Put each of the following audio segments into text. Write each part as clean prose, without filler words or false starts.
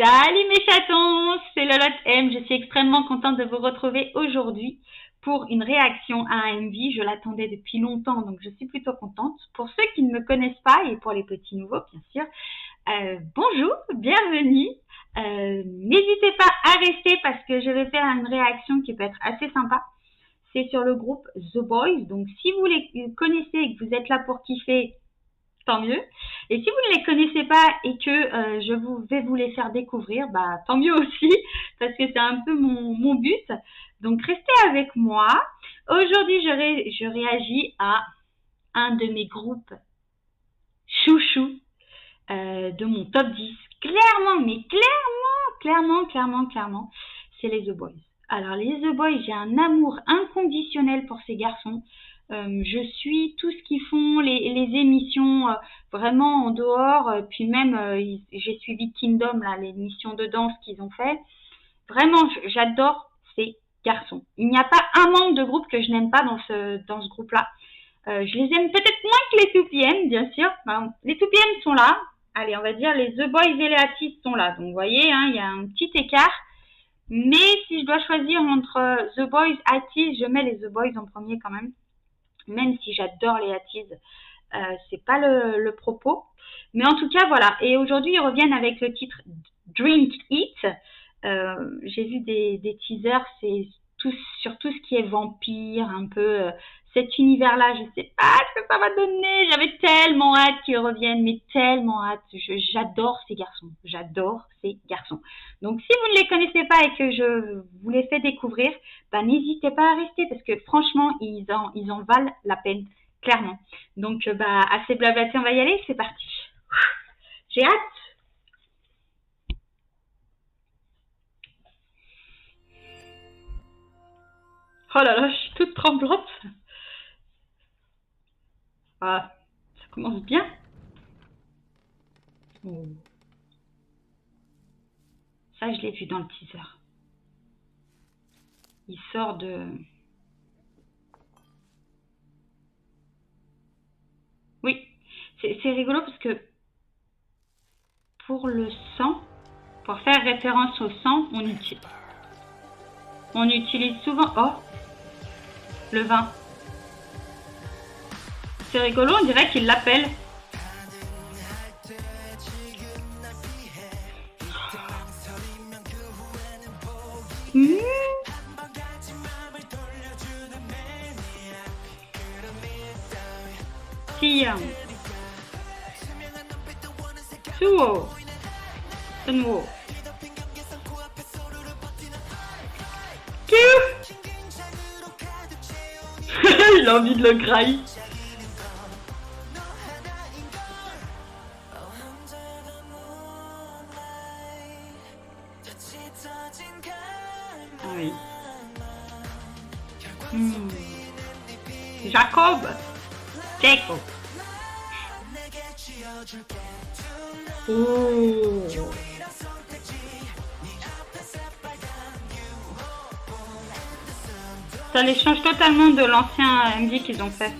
Salut mes chatons, c'est Lolotte M. Je suis extrêmement contente de vous retrouver aujourd'hui pour une réaction à un MV. Je l'attendais depuis longtemps, donc je suis plutôt contente. Pour ceux qui ne me connaissent pas et pour les petits nouveaux, bien sûr, bonjour, bienvenue. N'hésitez pas à rester parce que je vais faire une réaction qui peut être assez sympa. C'est sur le groupe The Boys. Donc si vous les connaissez et que vous êtes là pour kiffer, tant mieux. Et si vous ne les connaissez pas et que vais vous les faire découvrir, bah tant mieux aussi, parce que c'est un peu mon but. Donc restez avec moi. Aujourd'hui, je réagis à un de mes groupes chouchou de mon top 10. Clairement, mais clairement, c'est les The Boys. Alors les The Boys, j'ai un amour inconditionnel pour ces garçons. Je suis tout ce qu'ils font, les émissions vraiment en dehors, puis même j'ai suivi Kingdom, là, l'émission de danse qu'ils ont fait. Vraiment, j'adore ces garçons. Il n'y a pas un membre de groupe que je n'aime pas dans ce groupe-là. Je les aime peut-être moins que les 2PM, bien sûr. Enfin, les 2PM sont là. Allez, on va dire les The Boys et les Atis sont là. Donc, vous voyez, hein, il y a un petit écart. Mais si je dois choisir entre The Boys, Atis, je mets les The Boys en premier quand même. Même si j'adore les Atis, c'est pas le propos. Mais en tout cas, voilà. Et aujourd'hui, ils reviennent avec le titre Drink It. J'ai vu des teasers, c'est sur tout ce qui est vampire, un peu cet univers-là. Je sais pas ce que ça va donner. J'avais tellement hâte qu'ils reviennent, mais tellement hâte. J'adore ces garçons. J'adore ces garçons. Donc, si vous ne les connaissez pas et que je vous les fais découvrir, bah, n'hésitez pas à rester parce que franchement, ils en valent la peine, clairement. Donc, bah, assez blablaté, on va y aller. C'est parti. J'ai hâte. Oh là là, je suis toute tremblante. Ah, ça commence bien. Oh. Ça, je l'ai vu dans le teaser. Il sort de... Oui, c'est rigolo parce que pour le sang, pour faire référence au sang, on utilise souvent... Oh, le vin. C'est rigolo, on dirait qu'il l'appelle. Mmh. Siam. Suo. Sunwo. Il a envie de le grailler. Oui. Mmh. Jacob. Oh. Ça les change totalement de l'ancien MV qu'ils ont fait.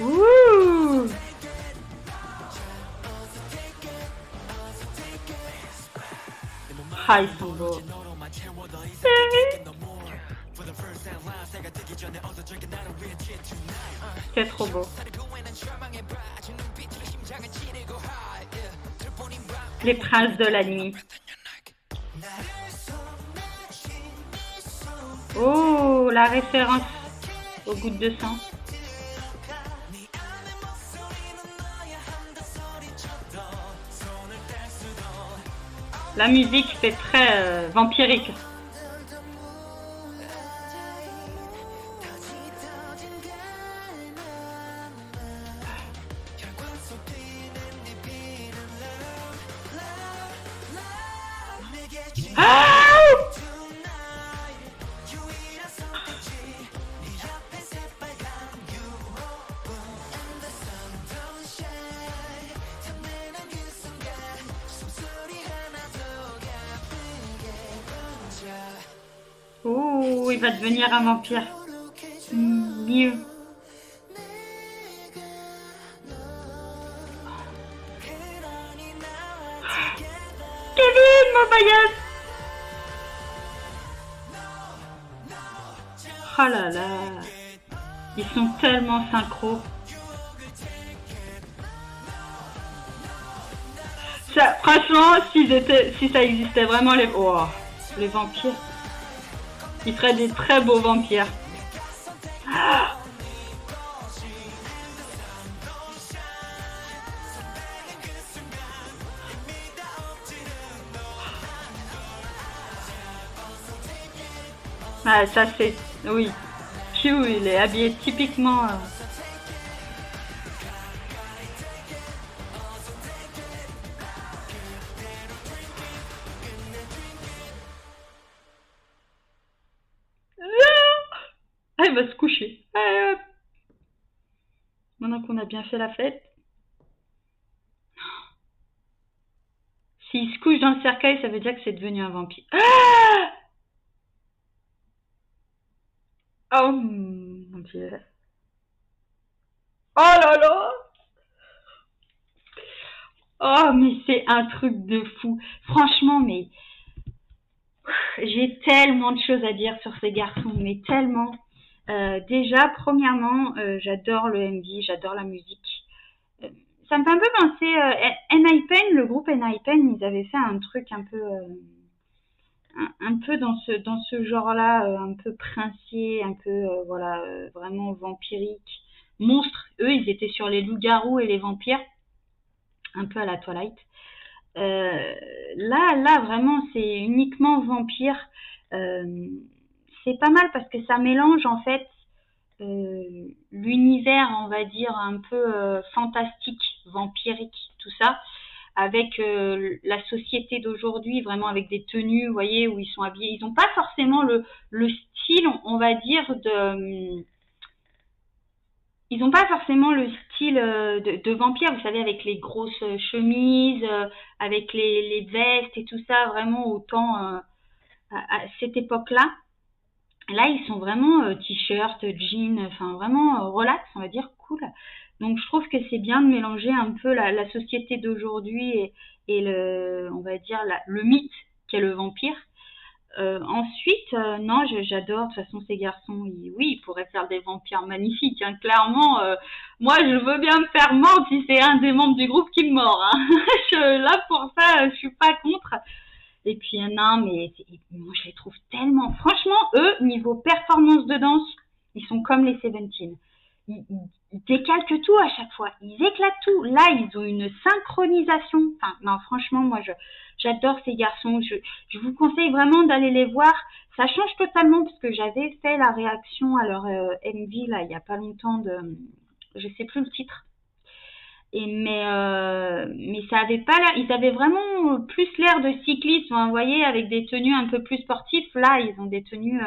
Ouh. Ah, ils sont beaux. C'est trop beau. Les princes de la nuit. Oh, la référence aux gouttes de sang. La musique fait très vampirique. Ah! Oh, il va devenir un vampire. Mieux. Mobayas. Oh là là. Ils sont tellement synchro. Ça, franchement, si ça existait vraiment les vampires, ils seraient des très beaux vampires. Ah, ah, ça c'est, oui. Q, il est habillé typiquement. Ah, il va se coucher. Maintenant qu'on a bien fait la fête. S'il se couche dans le cercueil, ça veut dire que c'est devenu un vampire. Ah, oh mon Dieu. Oh là là. Oh, mais c'est un truc de fou. Franchement, mais j'ai tellement de choses à dire sur ces garçons, mais tellement. Déjà, premièrement, j'adore le MV, j'adore la musique. Euh, Ça me fait un peu penser N.I.P.E.N., le groupe N.I.P.E.N., ils avaient fait un truc un peu dans ce genre-là, un peu princier, un peu voilà, vraiment vampirique. Monstre, eux, ils étaient sur les loups-garous et les vampires, un peu à la Twilight. Là, vraiment, c'est uniquement vampire. Euh, c'est pas mal parce que ça mélange en fait l'univers, on va dire, un peu fantastique, vampirique, tout ça, avec la société d'aujourd'hui, vraiment avec des tenues, vous voyez, où ils sont habillés. Ils n'ont pas forcément le style, on va dire, ils n'ont pas forcément le style de vampire, vous savez, avec les grosses chemises, avec les vestes et tout ça, vraiment autant à cette époque-là. Là, ils sont vraiment t-shirt, jean, enfin vraiment relax, on va dire, cool. Donc, je trouve que c'est bien de mélanger un peu la société d'aujourd'hui et on va dire, le mythe qu'est le vampire. Ensuite, non, j'adore. De toute façon, ces garçons, oui, ils pourraient faire des vampires magnifiques. Hein, clairement, moi, je veux bien me faire mordre si c'est un des membres du groupe qui me mord. Hein. Là, pour ça, je suis pas contre. Et puis, non, mais moi, je les trouve tellement. Franchement, eux, niveau performance de danse, ils sont comme les Seventeen. Ils décalquent tout à chaque fois. Ils éclatent tout. Là, ils ont une synchronisation. Enfin, non, franchement, moi, j'adore ces garçons. Je vous conseille vraiment d'aller les voir. Ça change totalement parce que j'avais fait la réaction à leur MV, là, il y a pas longtemps je sais plus le titre. Mais ça avait pas l'air, ils avaient vraiment plus l'air de cyclistes, hein, vous voyez, avec des tenues un peu plus sportives. Là, ils ont des tenues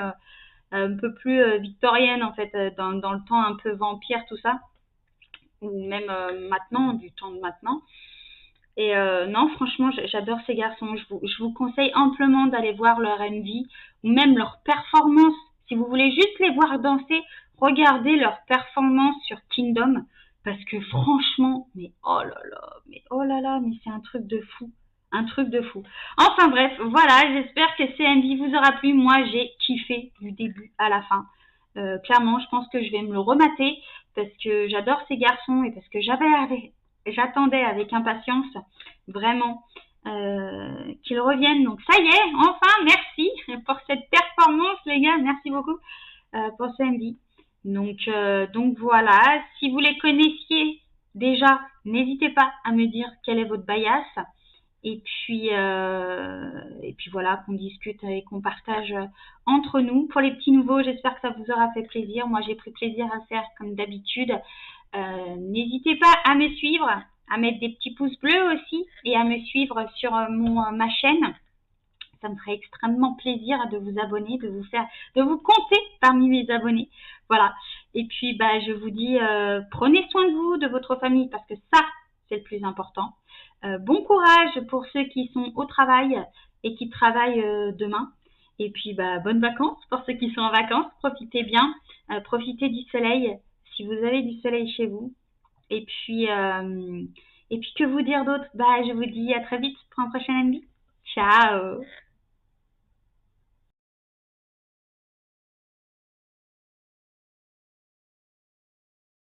un peu plus victoriennes, en fait, dans le temps un peu vampire, tout ça. Ou même maintenant, du temps de maintenant. Et non, franchement, j'adore ces garçons. Je vous conseille amplement d'aller voir leur MV ou même leur performance. Si vous voulez juste les voir danser, regardez leur performance sur Kingdom. Parce que franchement, mais oh là là, mais c'est un truc de fou. Un truc de fou. Enfin bref, voilà, j'espère que ce MV vous aura plu. Moi, j'ai kiffé du début à la fin. Clairement, je pense que je vais me le remater parce que j'adore ces garçons et parce que j'attendais avec impatience vraiment qu'ils reviennent. Donc ça y est, enfin, merci pour cette performance, les gars. Merci beaucoup pour ce MV. Donc voilà, si vous les connaissiez déjà, n'hésitez pas à me dire quel est votre bias. Et puis voilà, qu'on discute et qu'on partage entre nous. Pour les petits nouveaux, j'espère que ça vous aura fait plaisir. Moi, j'ai pris plaisir à faire comme d'habitude. N'hésitez pas à me suivre, à mettre des petits pouces bleus aussi et à me suivre sur ma chaîne. Ça me ferait extrêmement plaisir de vous abonner, de vous compter parmi mes abonnés. Voilà. Et puis, je vous dis, prenez soin de vous, de votre famille, parce que ça, c'est le plus important. Bon courage pour ceux qui sont au travail et qui travaillent demain. Et puis, bonnes vacances pour ceux qui sont en vacances. Profitez bien. Profitez du soleil, si vous avez du soleil chez vous. Et puis que vous dire d'autre? Je vous dis à très vite pour un prochain MV. Ciao.